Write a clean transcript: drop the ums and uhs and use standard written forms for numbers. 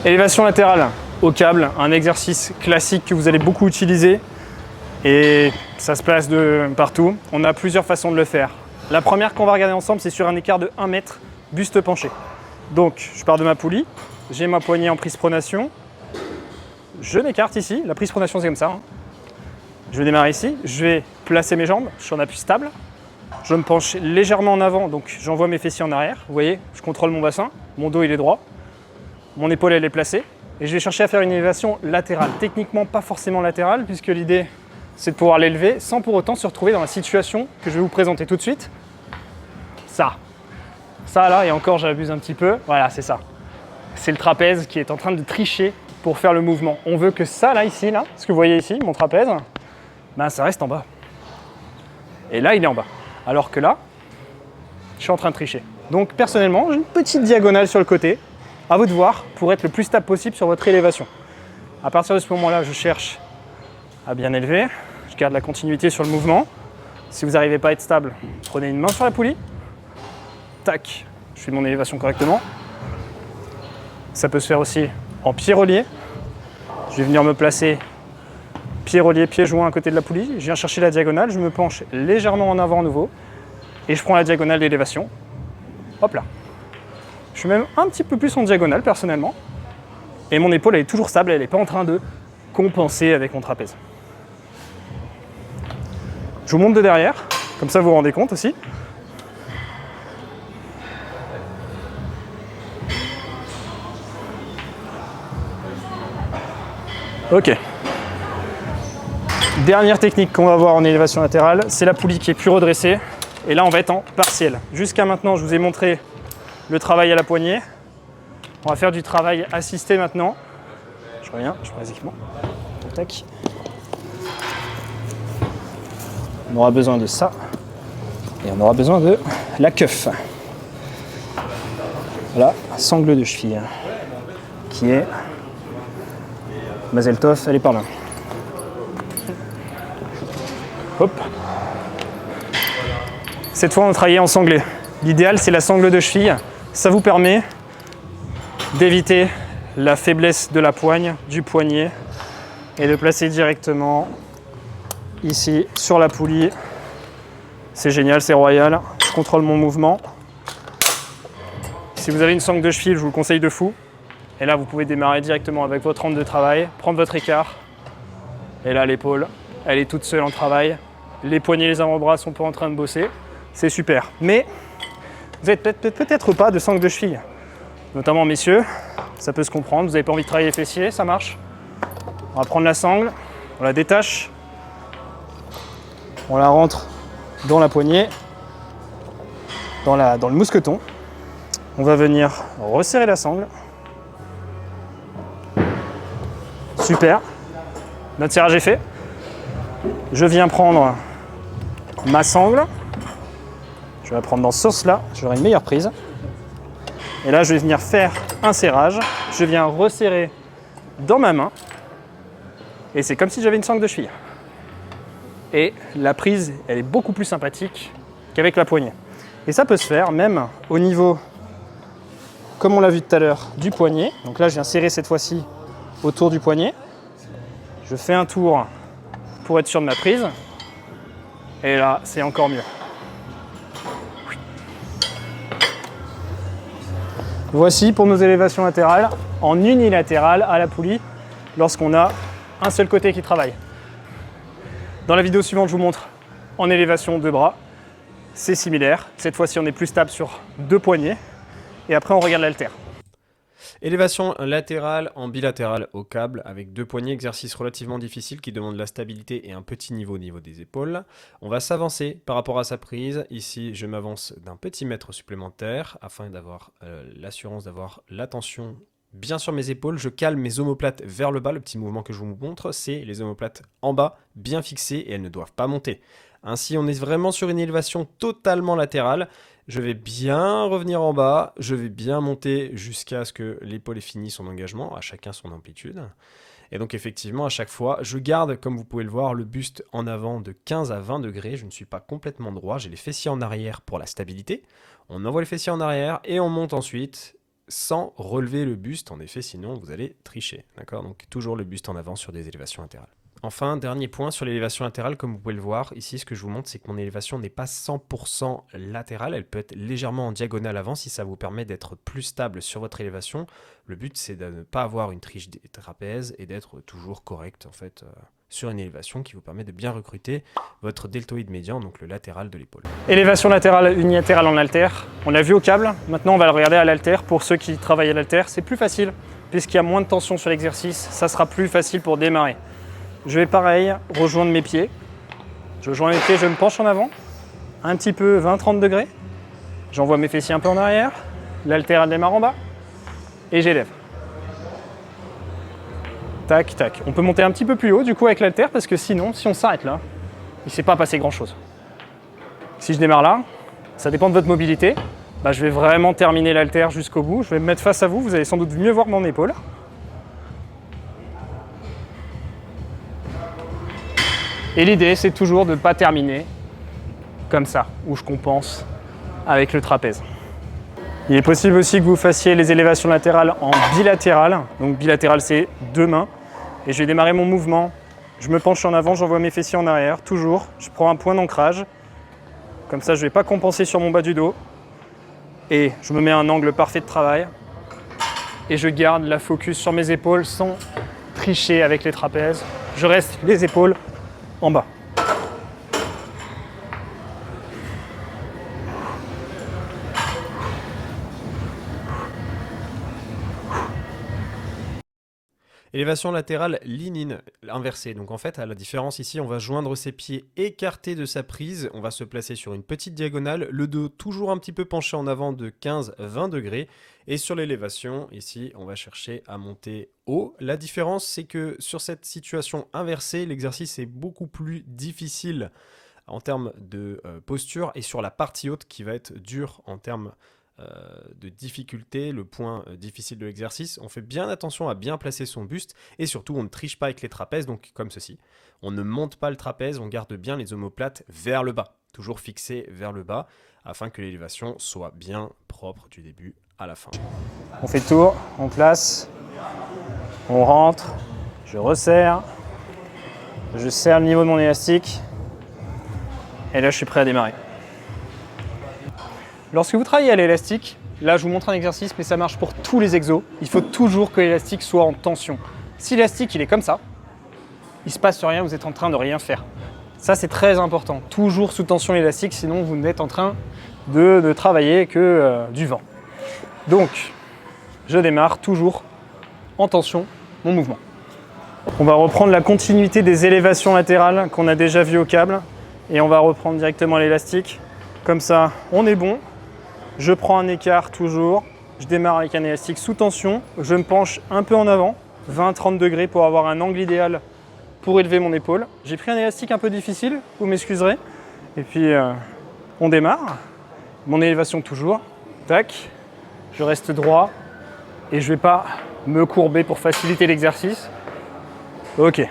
Élévation latérale au câble, un exercice classique que vous allez beaucoup utiliser et ça se place de partout. On a plusieurs façons de le faire. La première qu'on va regarder ensemble, c'est sur un écart de 1 mètre, buste penché. Donc, je pars de ma poulie, j'ai ma poignée en prise pronation, je m'écarte ici, la prise pronation c'est comme ça. Je démarre ici, je vais placer mes jambes, je suis en appui stable, je me penche légèrement en avant, donc j'envoie mes fessiers en arrière. Vous voyez, je contrôle mon bassin, mon dos il est droit, mon épaule elle est placée, et je vais chercher à faire une élévation latérale. Techniquement pas forcément latérale, puisque l'idée c'est de pouvoir l'élever sans pour autant se retrouver dans la situation que je vais vous présenter tout de suite. Ça là, et encore j'abuse un petit peu, voilà c'est ça. C'est le trapèze qui est en train de tricher pour faire le mouvement. On veut que ça là, ici, là, ce que vous voyez ici, mon trapèze, ben, ça reste en bas. Et là il est en bas. Alors que là, je suis en train de tricher. Donc personnellement, j'ai une petite diagonale sur le côté, à vous de voir, pour être le plus stable possible sur votre élévation. À partir de ce moment-là, je cherche à bien élever, je garde la continuité sur le mouvement. Si vous n'arrivez pas à être stable, prenez une main sur la poulie, tac, je fais mon élévation correctement. Ça peut se faire aussi en pied relié. Je vais venir me placer pied relié, pied joint à côté de la poulie. Je viens chercher la diagonale, je me penche légèrement en avant à nouveau et je prends la diagonale d'élévation. Hop là. Je suis même un petit peu plus en diagonale personnellement. Et mon épaule elle est toujours stable, elle n'est pas en train de compenser avec mon trapèze. Je vous montre de derrière, comme ça vous vous rendez compte aussi. Ok. Dernière technique qu'on va voir en élévation latérale, c'est la poulie qui est plus redressée. Et là, on va être en partiel. Jusqu'à maintenant, je vous ai montré le travail à la poignée. On va faire du travail assisté maintenant. Je reviens, je prends les équipements. Tac. On aura besoin de ça. Et on aura besoin de la keuf. Voilà, sangle de cheville. Qui est Mazel Tov, elle est par là. Hop. Cette fois, on va travailler en sanglé. L'idéal, c'est la sangle de cheville. Ça vous permet d'éviter la faiblesse de la poigne, du poignet, et de placer directement ici sur la poulie. C'est génial, c'est royal. Je contrôle mon mouvement. Si vous avez une sangle de cheville, je vous le conseille de fou. Et là, vous pouvez démarrer directement avec votre rente de travail, prendre votre écart. Et là, l'épaule, elle est toute seule en travail. Les poignets, les avant-bras sont pas en train de bosser. C'est super. Mais vous n'avez peut-être pas de sangle de cheville. Notamment, messieurs, ça peut se comprendre. Vous n'avez pas envie de travailler les fessiers, ça marche. On va prendre la sangle, on la détache. On la rentre dans la poignée, dans le mousqueton. On va venir resserrer la sangle. Super, notre serrage est fait. Je viens prendre ma sangle. Je vais la prendre dans ce sens-là, j'aurai une meilleure prise. Et là, je vais venir faire un serrage. Je viens resserrer dans ma main. Et c'est comme si j'avais une sangle de cheville. Et la prise, elle est beaucoup plus sympathique qu'avec la poignée. Et ça peut se faire même au niveau, comme on l'a vu tout à l'heure, du poignet. Donc là, je viens serrer cette fois-ci autour du poignet. Je fais un tour pour être sûr de ma prise. Et là, c'est encore mieux. Voici pour nos élévations latérales en unilatéral à la poulie lorsqu'on a un seul côté qui travaille. Dans la vidéo suivante, je vous montre en élévation de bras. C'est similaire. Cette fois-ci, on est plus stable sur 2 poignets. Et après, on regarde l'haltère. Élévation latérale en bilatéral au câble avec 2 poignées, exercice relativement difficile qui demande la stabilité et un petit niveau au niveau des épaules. On va s'avancer par rapport à sa prise. Ici, je m'avance d'un petit mètre supplémentaire afin d'avoir l'assurance d'avoir la tension bien sur mes épaules. Je cale mes omoplates vers le bas. Le petit mouvement que je vous montre, c'est les omoplates en bas, bien fixées et elles ne doivent pas monter. Ainsi, on est vraiment sur une élévation totalement latérale. Je vais bien revenir en bas, je vais bien monter jusqu'à ce que l'épaule ait fini son engagement, à chacun son amplitude. Et donc effectivement, à chaque fois, je garde, comme vous pouvez le voir, le buste en avant de 15 à 20 degrés. Je ne suis pas complètement droit, j'ai les fessiers en arrière pour la stabilité. On envoie les fessiers en arrière et on monte ensuite sans relever le buste, en effet, sinon vous allez tricher. D'accord? Donc toujours le buste en avant sur des élévations latérales. Enfin, dernier point sur l'élévation latérale, comme vous pouvez le voir, ici ce que je vous montre, c'est que mon élévation n'est pas 100% latérale, elle peut être légèrement en diagonale avant si ça vous permet d'être plus stable sur votre élévation. Le but c'est de ne pas avoir une triche des trapèzes et d'être toujours correct en fait sur une élévation qui vous permet de bien recruter votre deltoïde médian, donc le latéral de l'épaule. Élévation latérale unilatérale en haltère, on l'a vu au câble, maintenant on va le regarder à l'haltère. Pour ceux qui travaillent à l'haltère, c'est plus facile puisqu'il y a moins de tension sur l'exercice, ça sera plus facile pour démarrer. Je vais pareil rejoindre mes pieds. Je joins mes pieds, je me penche en avant, un petit peu 20-30 degrés. J'envoie mes fessiers un peu en arrière, l'haltère elle démarre en bas et j'élève. Tac, tac. On peut monter un petit peu plus haut du coup avec l'haltère parce que sinon, si on s'arrête là, il ne s'est pas passé grand chose. Si je démarre là, ça dépend de votre mobilité. Je vais vraiment terminer l'haltère jusqu'au bout. Je vais me mettre face à vous, vous allez sans doute mieux voir mon épaule. Et l'idée, c'est toujours de ne pas terminer comme ça, où je compense avec le trapèze. Il est possible aussi que vous fassiez les élévations latérales en bilatéral. Donc bilatéral, c'est deux mains. Et je vais démarrer mon mouvement. Je me penche en avant, j'envoie mes fessiers en arrière, toujours. Je prends un point d'ancrage. Comme ça, je ne vais pas compenser sur mon bas du dos. Et je me mets un angle parfait de travail. Et je garde la focus sur mes épaules sans tricher avec les trapèzes. Je reste les épaules en bas. Élévation latérale ligne inversée. Donc en fait, à la différence ici, on va joindre ses pieds écartés de sa prise. On va se placer sur une petite diagonale, le dos toujours un petit peu penché en avant de 15-20 degrés. Et sur l'élévation, ici, on va chercher à monter haut. La différence, c'est que sur cette situation inversée, l'exercice est beaucoup plus difficile en termes de posture et sur la partie haute qui va être dure en termes de difficulté, le point difficile de l'exercice. On fait bien attention à bien placer son buste et surtout on ne triche pas avec les trapèzes, donc comme ceci. On ne monte pas le trapèze, on garde bien les omoplates vers le bas, toujours fixés vers le bas afin que l'élévation soit bien propre du début à la fin. On fait le tour, on place, on rentre, je resserre, je serre le niveau de mon élastique et là je suis prêt à démarrer. Lorsque vous travaillez à l'élastique, là je vous montre un exercice, mais ça marche pour tous les exos. Il faut toujours que l'élastique soit en tension. Si l'élastique il est comme ça, il ne se passe rien, vous êtes en train de rien faire. Ça c'est très important, toujours sous tension élastique, sinon vous n'êtes en train de travailler que du vent. Donc, je démarre toujours en tension mon mouvement. On va reprendre la continuité des élévations latérales qu'on a déjà vues au câble et on va reprendre directement l'élastique. Comme ça, on est bon. Je prends un écart toujours, je démarre avec un élastique sous tension, je me penche un peu en avant, 20-30 degrés pour avoir un angle idéal pour élever mon épaule. J'ai pris un élastique un peu difficile, vous m'excuserez. Et puis on démarre, mon élévation toujours, tac, je reste droit et je ne vais pas me courber pour faciliter l'exercice. Ok,